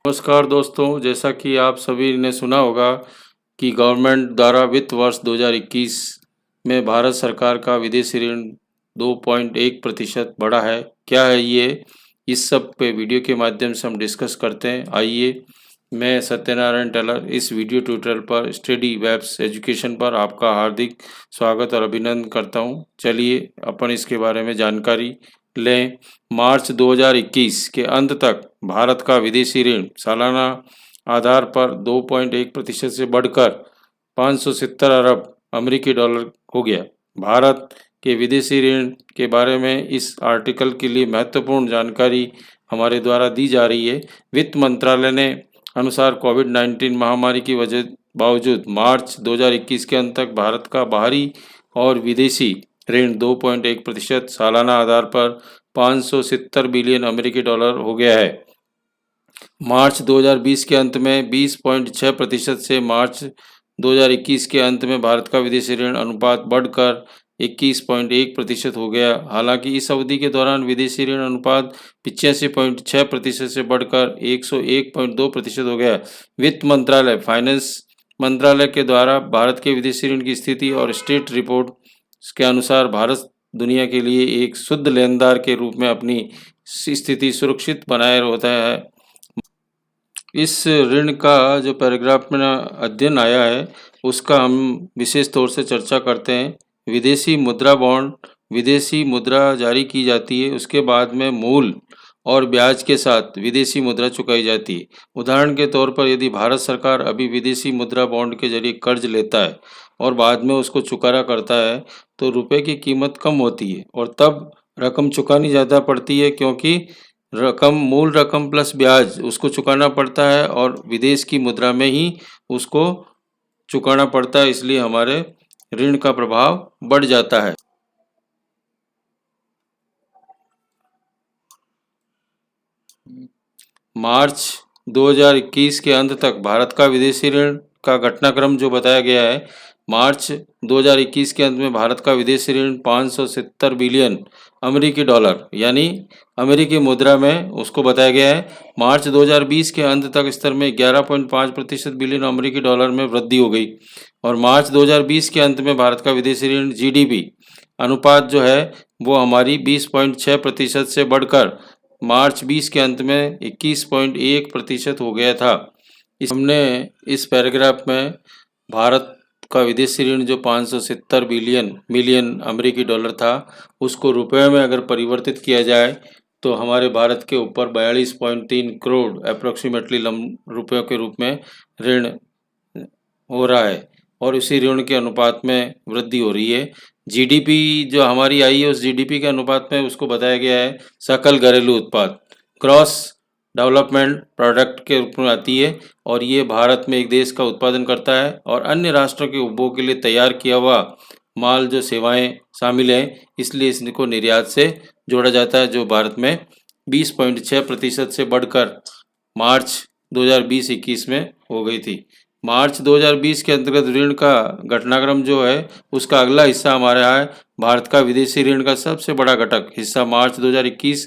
नमस्कार दोस्तों, जैसा कि आप सभी ने सुना होगा कि गवर्नमेंट द्वारा वित्त वर्ष 2021 में भारत सरकार का विदेशी ऋण 2.1% बढ़ा है। क्या है ये? इस सब पे वीडियो के माध्यम से हम डिस्कस करते हैं। आइए, मैं सत्यनारायण टेलर इस वीडियो ट्यूटोरियल पर स्टडी वेब्स एजुकेशन पर आपका हार्दिक स्वागत और अभिनंदन करता हूँ। चलिए अपन इसके बारे में जानकारी लें। मार्च 2021 के अंत तक भारत का विदेशी ऋण सालाना आधार पर 2.1% से बढ़कर 570 अरब अमेरिकी डॉलर हो गया। भारत के विदेशी ऋण के बारे में इस आर्टिकल के लिए महत्वपूर्ण जानकारी हमारे द्वारा दी जा रही है। वित्त मंत्रालय ने अनुसार कोविड-19 महामारी की वजह बावजूद मार्च 2021 के अंत तक भारत का बाहरी और विदेशी ऋण 2.1% सालाना आधार पर 570 बिलियन अमेरिकी डॉलर हो गया है। मार्च 2020 के अंत में 20.6% से मार्च 2021 के अंत में भारत का विदेशी ऋण अनुपात बढ़कर 21.1% हो गया। हालांकि इस अवधि के दौरान विदेशी ऋण अनुपात 85.6% से बढ़कर 101.2% हो गया। वित्त मंत्रालय फाइनेंस मंत्रालय के द्वारा भारत के विदेशी ऋण की स्थिति और स्टेट रिपोर्ट के अनुसार भारत दुनिया के लिए एक शुद्ध लेनदार के रूप में अपनी स्थिति सुरक्षित बनाए होता है। इस ऋण का जो पैराग्राफ में अध्ययन आया है उसका हम विशेष तौर से चर्चा करते हैं। विदेशी मुद्रा बॉन्ड, विदेशी मुद्रा जारी की जाती है, उसके बाद में मूल और ब्याज के साथ विदेशी मुद्रा चुकाई जाती है। उदाहरण के तौर पर यदि भारत सरकार अभी विदेशी मुद्रा बॉन्ड के जरिए कर्ज लेता है और बाद में उसको चुकाना करता है तो रुपए की कीमत कम होती है और तब रकम चुकानी ज़्यादा पड़ती है, क्योंकि मूल रकम प्लस ब्याज उसको चुकाना पड़ता है और विदेश की मुद्रा में ही उसको चुकाना पड़ता है, इसलिए हमारे ऋण का प्रभाव बढ़ जाता है। मार्च 2021 के अंत तक भारत का विदेशी ऋण का घटनाक्रम जो बताया गया है, मार्च 2021 के अंत में भारत का विदेशी ऋण 570 बिलियन अमेरिकी डॉलर यानी अमेरिकी मुद्रा में उसको बताया गया है। मार्च 2020 के अंत तक स्तर में 11.5% बिलियन अमेरिकी डॉलर में वृद्धि हो गई और मार्च 2020 के अंत में भारत का विदेशी ऋण जीडीपी अनुपात जो है वो हमारी 20.6% से बढ़कर मार्च 20 के अंत में 21.1% हो गया था। हमने इस पैराग्राफ में भारत का विदेशी ऋण जो 570 मिलियन अमेरिकी डॉलर था उसको रुपए में अगर परिवर्तित किया जाए तो हमारे भारत के ऊपर 42.3 करोड़ अप्रोक्सीमेटली रुपयों के रूप में ऋण हो रहा है और उसी ऋण के अनुपात में वृद्धि हो रही है। जीडीपी जो हमारी आई है उस जीडीपी के अनुपात में उसको बताया गया है सकल घरेलू उत्पाद, क्रॉस डेवलपमेंट प्रोडक्ट के रूप में आती है और ये भारत में एक देश का उत्पादन करता है और अन्य राष्ट्रों के उपभोग के लिए तैयार किया हुआ माल जो सेवाएं शामिल हैं, इसलिए इसको निर्यात से जोड़ा जाता है, जो भारत में 20.6% से बढ़कर मार्च 2020-21 में हो गई थी। मार्च 2020 के अंतर्गत ऋण का घटनाक्रम जो है उसका अगला हिस्सा हमारे यहाँ है। भारत का विदेशी ऋण का सबसे बड़ा घटक हिस्सा मार्च 2021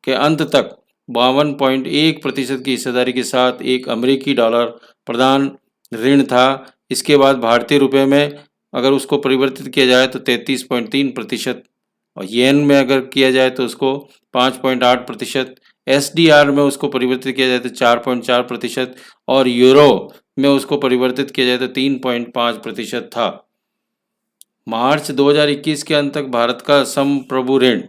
के अंत तक 52.1% की हिस्सेदारी के साथ एक अमेरिकी डॉलर प्रदान ऋण था। इसके बाद भारतीय रुपये में अगर उसको परिवर्तित किया जाए तो 33.3% और येन में अगर किया जाए तो उसको 5.8%, एसडीआर में उसको परिवर्तित किया जाए तो 4.4% और यूरो में उसको परिवर्तित किया जाए तो 3.5% था। मार्च 2021 के अंत तक भारत का संप्रभु ऋण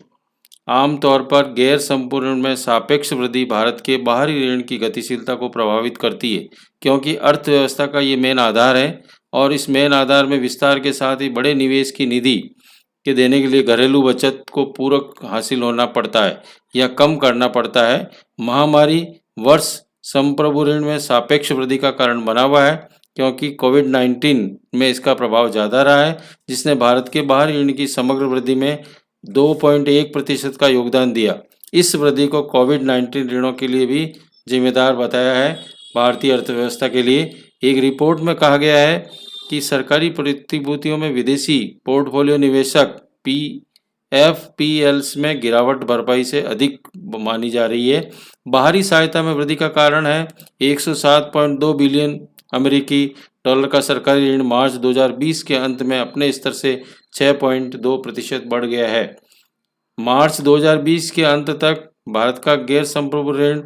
आमतौर पर गैर संपूर्ण ऋण में सापेक्ष वृद्धि भारत के बाहरी ऋण की गतिशीलता को प्रभावित करती है, क्योंकि अर्थव्यवस्था का ये मेन आधार है और इस मेन आधार में विस्तार के साथ ही बड़े निवेश की निधि के देने के लिए घरेलू बचत को पूरक हासिल होना पड़ता है या कम करना पड़ता है। महामारी वर्ष संप्रभु ऋण में सापेक्ष वृद्धि का कारण बना हुआ है, क्योंकि कोविड-19 में इसका प्रभाव ज़्यादा रहा है, जिसने भारत के बाहरी ऋण की समग्र वृद्धि में 2.1% का योगदान दिया। इस वृद्धि को कोविड-19 ऋणों के लिए भी जिम्मेदार बताया है। भारतीय अर्थव्यवस्था के लिए एक रिपोर्ट में कहा गया है कि सरकारी प्रतिभूतियों में विदेशी पोर्टफोलियो निवेशक एफपीएल्स में गिरावट भरपाई से अधिक मानी जा रही है। बाहरी सहायता में वृद्धि का कारण है 107.2 बिलियन अमेरिकी डॉलर का सरकारी ऋण मार्च 2020 के अंत में अपने स्तर से 6.2% बढ़ गया है। मार्च 2020 के अंत तक भारत का गैर संप्रभु ऋण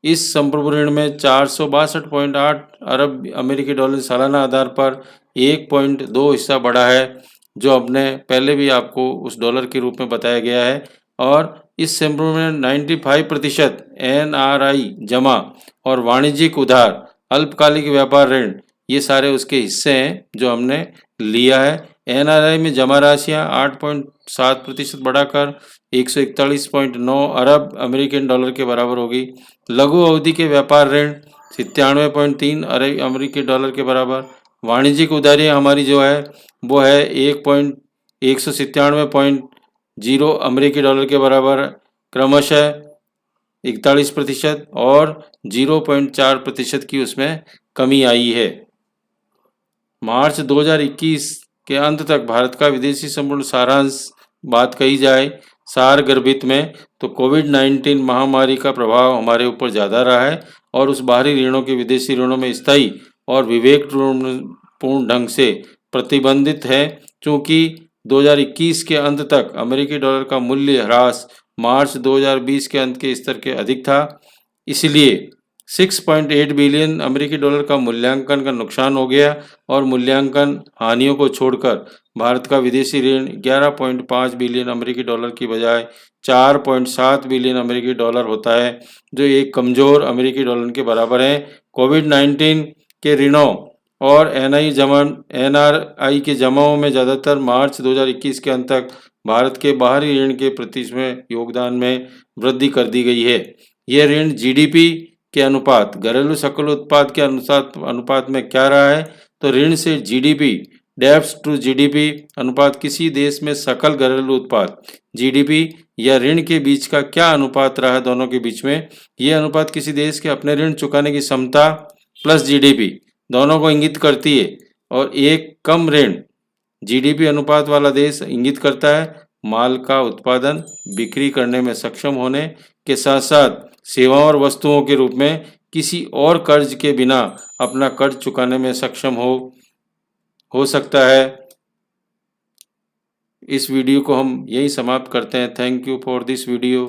इस संप्रभु ऋण में 462.8 अरब अमेरिकी डॉलर सालाना आधार पर 1.2 हिस्सा बढ़ा है, जो अपने पहले भी आपको उस डॉलर के रूप में बताया गया है। और इस संप्रभु में 95% एनआरआई जमा और वाणिज्यिक उधार, अल्पकालिक व्यापार ऋण, ये सारे उसके हिस्से हैं जो हमने लिया है। एनआरआई में जमा राशियाँ 8.7% बढ़ाकर 141.9 अरब अमेरिकन डॉलर के बराबर होगी। लघु अवधि के व्यापार ऋण 97.3 अरब अमेरिकी डॉलर के बराबर। वाणिज्यिक उधारियाँ हमारी जो है वो है 197.0 अमेरिकी डॉलर के बराबर, क्रमशः 41% और 0.4% की उसमें कमी आई है। मार्च 2021 के अंत तक भारत का विदेशी संपूर्ण सारांश बात कही जाए सार गर्भित में, तो कोविड-19 महामारी का प्रभाव हमारे ऊपर ज़्यादा रहा है और उस बाहरी ऋणों के विदेशी ऋणों में स्थायी और विवेकपूर्ण ढंग से प्रतिबंधित है। चूँकि 2021 के अंत तक अमेरिकी डॉलर का मूल्य ह्रास मार्च 2020 के अंत के स्तर के अधिक था, इसलिए 6.8 बिलियन अमेरिकी डॉलर का मूल्यांकन का नुकसान हो गया और मूल्यांकन हानियों को छोड़कर भारत का विदेशी ऋण 11.5 बिलियन अमेरिकी डॉलर की बजाय 4.7 बिलियन अमेरिकी डॉलर होता है, जो एक कमज़ोर अमेरिकी डॉलर के बराबर है। कोविड-19 के ऋणों और एनआरआई के जमाओं में ज़्यादातर मार्च 2021 के अंत तक भारत के बाहरी ऋण के प्रति में योगदान में वृद्धि कर दी गई है। यह ऋण जीडीपी के अनुपात, घरेलू सकल उत्पाद के अनुपात में क्या रहा है, तो ऋण से जीडीपी, डेब्ट टू जीडीपी अनुपात किसी देश में सकल घरेलू उत्पाद जीडीपी या ऋण के बीच का क्या अनुपात रहा है दोनों के बीच में, यह अनुपात किसी देश के अपने ऋण चुकाने की क्षमता प्लस जीडीपी दोनों को इंगित करती है। और एक कम ऋण जीडीपी अनुपात वाला देश इंगित करता है माल का उत्पादन बिक्री करने में सक्षम होने के साथ साथ सेवाओं और वस्तुओं के रूप में किसी और कर्ज के बिना अपना कर्ज चुकाने में सक्षम हो सकता है। इस वीडियो को हम यहीं समाप्त करते हैं। Thank you for this video.